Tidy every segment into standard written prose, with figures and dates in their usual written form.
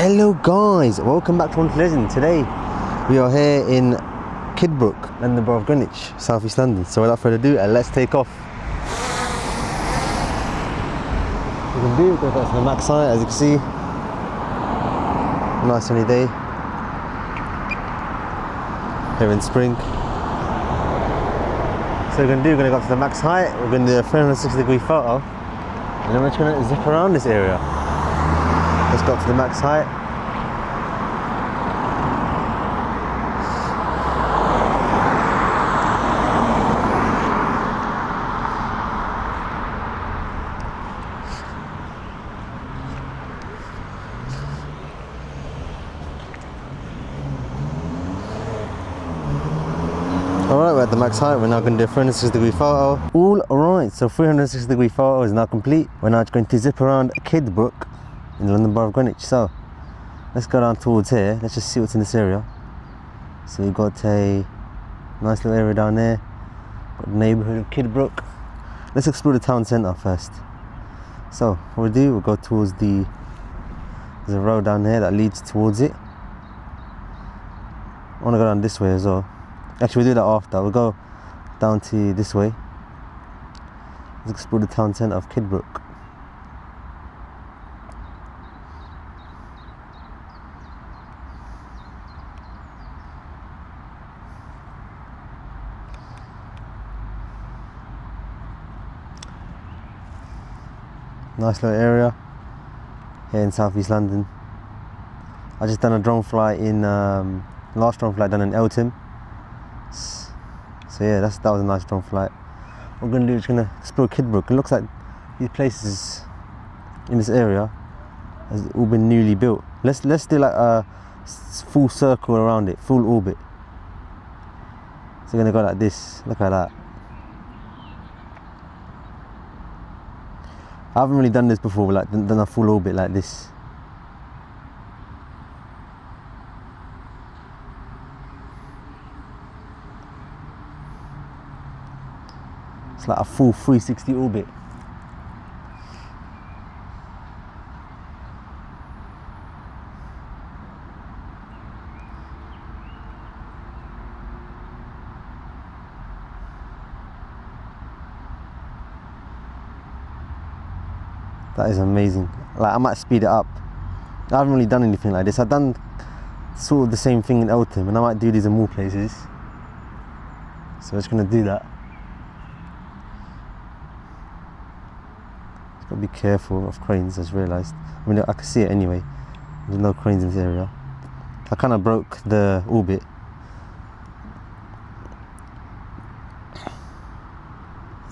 Hello guys, welcome back to One Legend. Today we are here in Kidbrooke, London Borough of Greenwich, South East London. So without further ado, let's take off. We can do, go back to the max height, as you can see. Nice sunny day here in spring. So we're going to go up to the max height. We're going to do a 360-degree photo, and then we're just going to zip around this area. Let's go up to the max height. Alright, we're at the max height. We're now going to do a 360-degree photo. Alright, so 360-degree photo is now complete. We're now just going to zip around Kidbrooke in the London Borough of Greenwich. So let's go down towards here. Let's just see what's in this area. So we've got a nice little area down there, got the neighbourhood of Kidbrooke. Let's explore the town centre first. So what we'll do, we'll go towards there's a road down here that leads towards it. I want to go down this way as well. Actually, we'll do that after. We'll go down to this way. Let's explore the town centre of Kidbrooke. Nice little area here in South East London. I just done a drone flight in last drone flight done in Eltham. So yeah, that was a nice drone flight. What we're gonna do is gonna explore Kidbrooke. It looks like these places in this area has all been newly built. Let's do like a full circle around it, full orbit. So we're gonna go like this. Look at that. I haven't really done this before, like done a full orbit like this. It's like a full 360 orbit. That is amazing. Like, I might speed it up. I haven't really done anything like this. I've done sort of the same thing in Eltham, and I might do these in more places. So I'm just gonna do that. Just gotta be careful of cranes, I just realised. I mean, I can see it anyway. There's no cranes in this area. I kind of broke the orbit.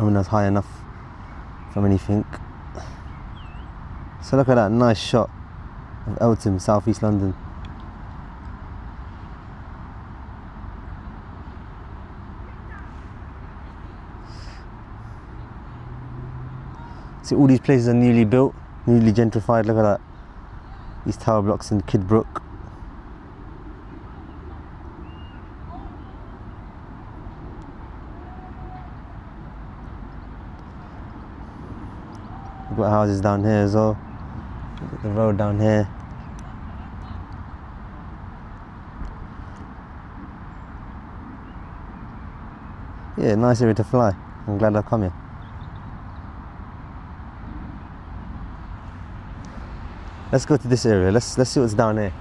I mean, that's high enough from anything. So look at that nice shot of Eltham, South East London. See, all these places are newly built, newly gentrified. Look at that. These tower blocks in Kidbrooke. We've got houses down here as well. Look at the road down here. Yeah, nice area to fly. I'm glad I've come here. Let's go to this area. Let's see what's down here.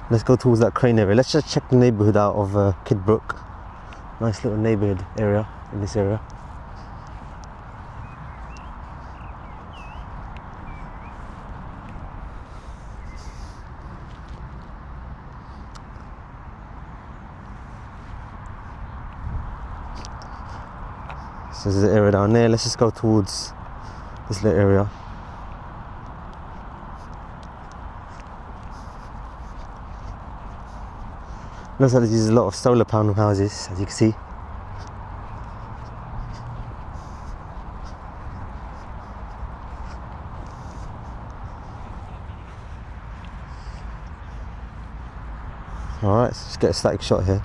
Let's go towards that crane area. Let's just check the neighbourhood out of Kidbrooke. Nice little neighbourhood area in this area. So there's an area down there. Let's just go towards this little area. Looks like there's a lot of solar panel houses, as you can see. Alright, let's just get a static shot here.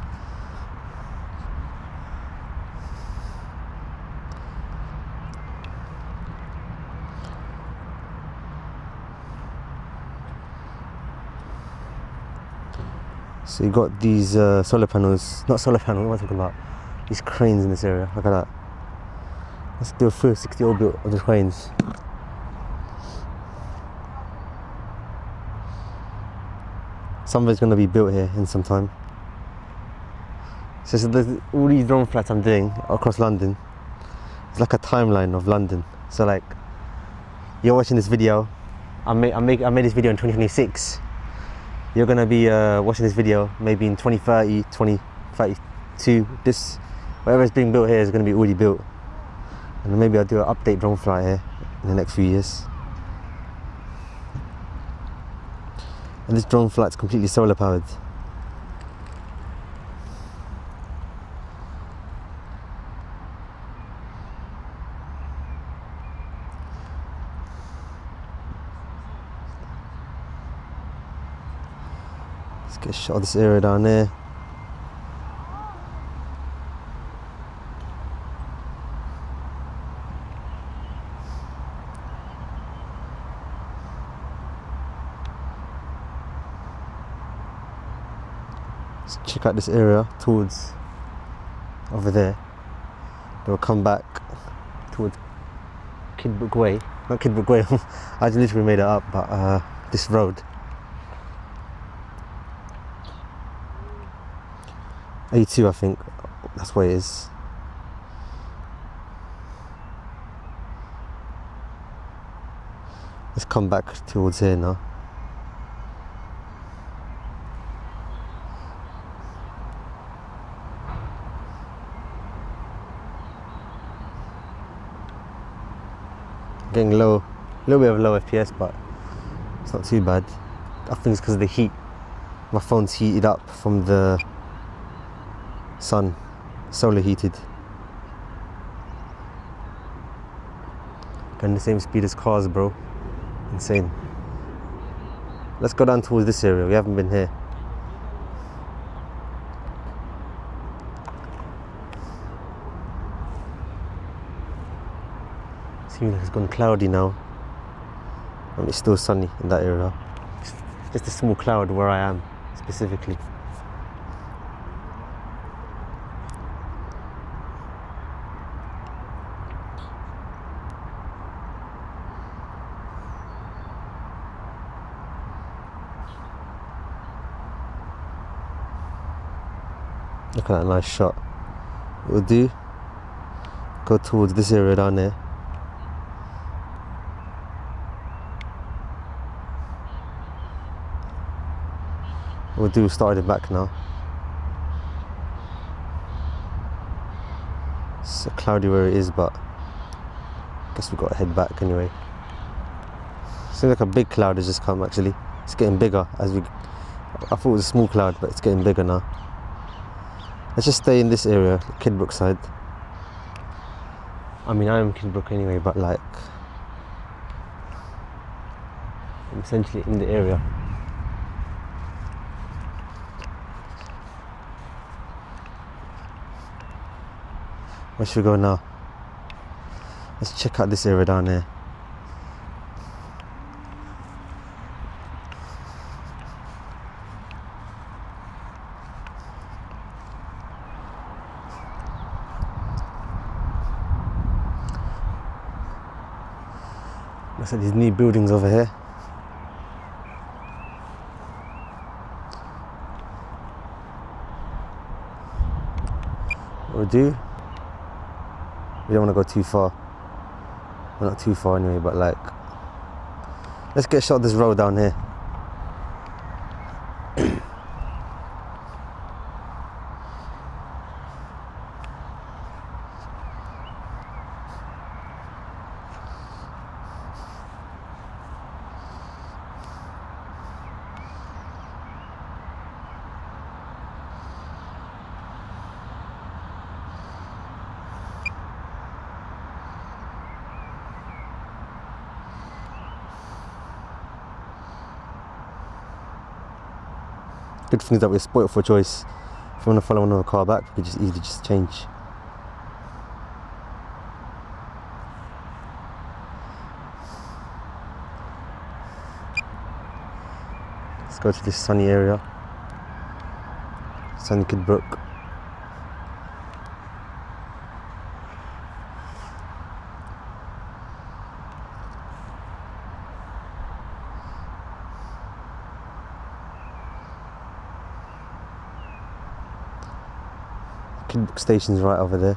So you got these solar panels, not solar panels, what am I talking about? These cranes in this area, look at that. Let's do a 360 orbit of the cranes. Something's going to be built here in some time. So there's all these drone flats I'm doing across London. It's like a timeline of London. So like, you're watching this video, I made this video in 2026. You're going to be watching this video maybe in 2030, 2032. This, whatever's being built here is going to be already built. And then maybe I'll do an update drone flight here in the next few years. And this drone flight's completely solar powered. Let's get a shot of this area down there. Let's check out this area towards over there. Then we'll come back towards Kidbrooke Way. Not Kidbrooke Way, I just literally made it up, but this road. A2, I think, that's where it is. Let's come back towards here now. Getting low, a little bit of low FPS, but it's not too bad. I think it's because of the heat. My phone's heated up from the sun, solar heated. Going the same speed as cars, bro. Insane. Let's go down towards this area. We haven't been here. Seems like it's gone cloudy now. And it's still sunny in that area. Just a small cloud where I am specifically. Look at that nice shot. What we'll do, go towards this area down there. We'll do start it back now. It's cloudy where it is, but I guess we've got to head back anyway. Seems like a big cloud has just come actually. It's getting bigger as we. I thought it was a small cloud, but it's getting bigger now. Let's just stay in this area, Kidbrooke side. I mean, I am Kidbrooke anyway, but like, I'm essentially in the area. Where should we go now? Let's check out this area down there. Looks like these new buildings over here. What we'll do, we don't want to go too far. We're not too far anyway, but like, let's get a shot of this road down here. Good thing is that we're spoilt for choice. If you want to follow another car back, we could just easily just change. Let's go to this sunny area. Sunny Kidbrooke. Kidbrooke station's right over there.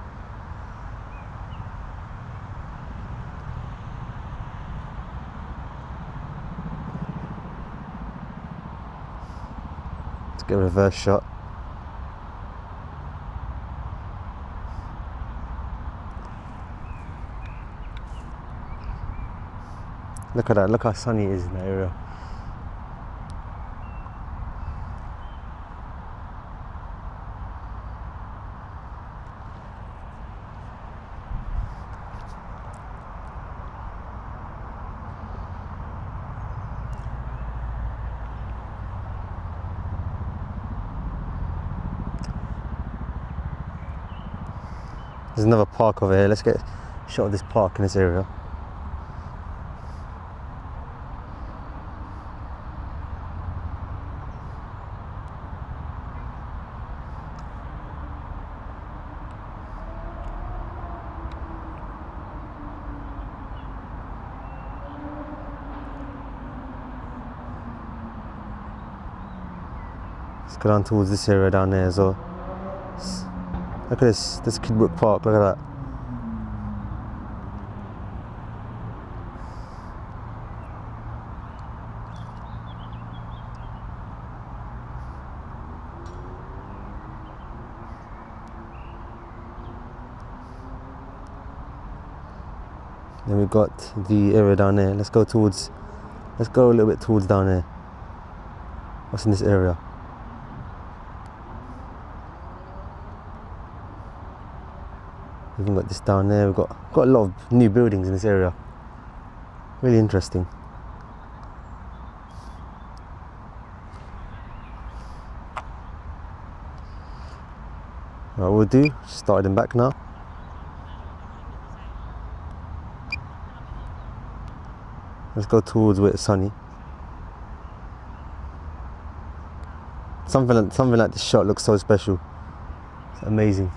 Let's get a reverse shot. Look at that, look how sunny it is in that area. There's another park over here. Let's get a shot of this park in this area. Let's go down towards this area down there as well. Look at this Kidbrooke Park, look at that. Then we've got the area down there. Let's go a little bit towards down there. What's in this area? We've even got this down there. We've got a lot of new buildings in this area. Really interesting. Right, we'll do. Start heading back now. Let's go towards where it's sunny. Something like this shot looks so special. It's amazing.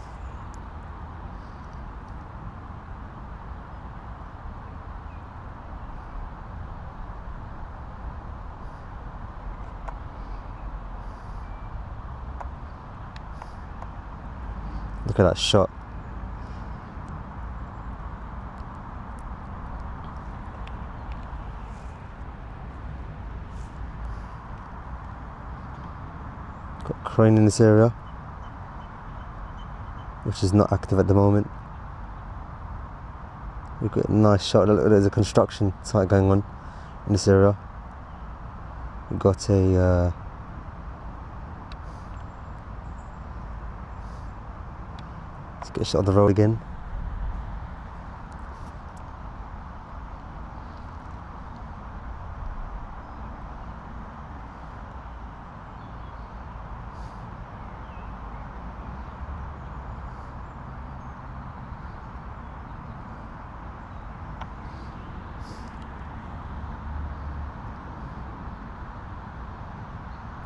Look at that shot. Got a crane in this area, which is not active at the moment. We've got a nice shot. Look, there's a construction site going on in this area. We've got a let's get a shot of the road again.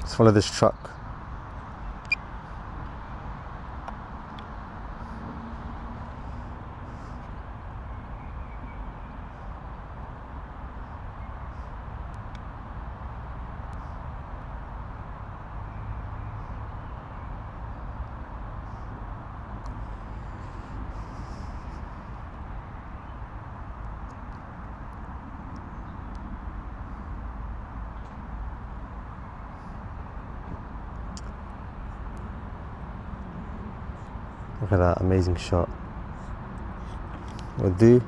Let's follow this truck. Look at that amazing shot. We'll do.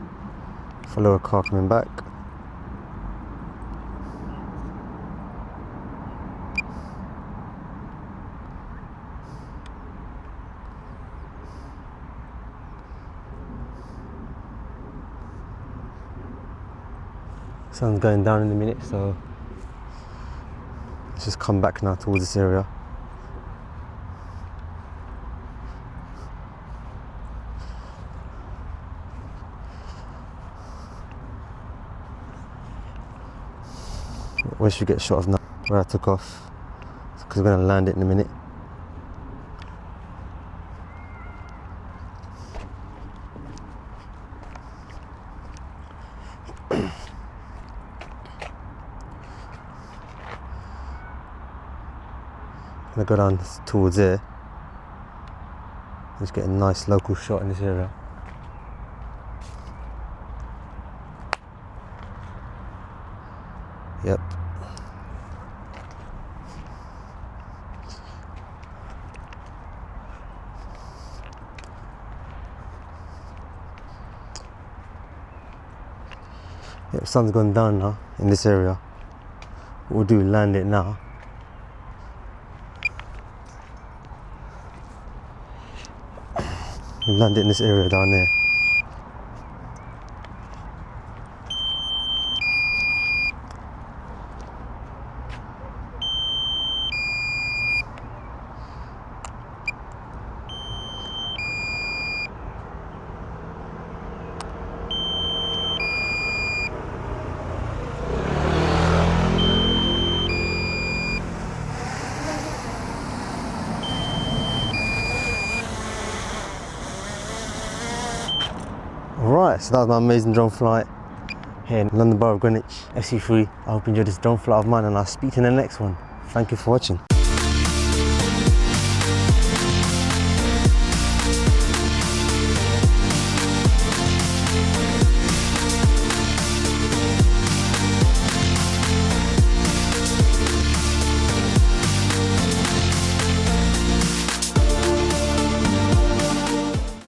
Follow a car coming back. Sun's going down in a minute, so let's just come back now towards this area. where should we get a shot of now? Where I took off, because we're going to land it in a minute. I'm going to go down towards there. Just get a nice local shot in this area. Yep. Yep, sun's gone down now in this area. What we'll do is land it now. We'll land it in this area down there. Right, so that was my amazing drone flight here in London Borough of Greenwich, FC3. I hope you enjoyed this drone flight of mine, and I'll speak to you in the next one. Thank you for watching.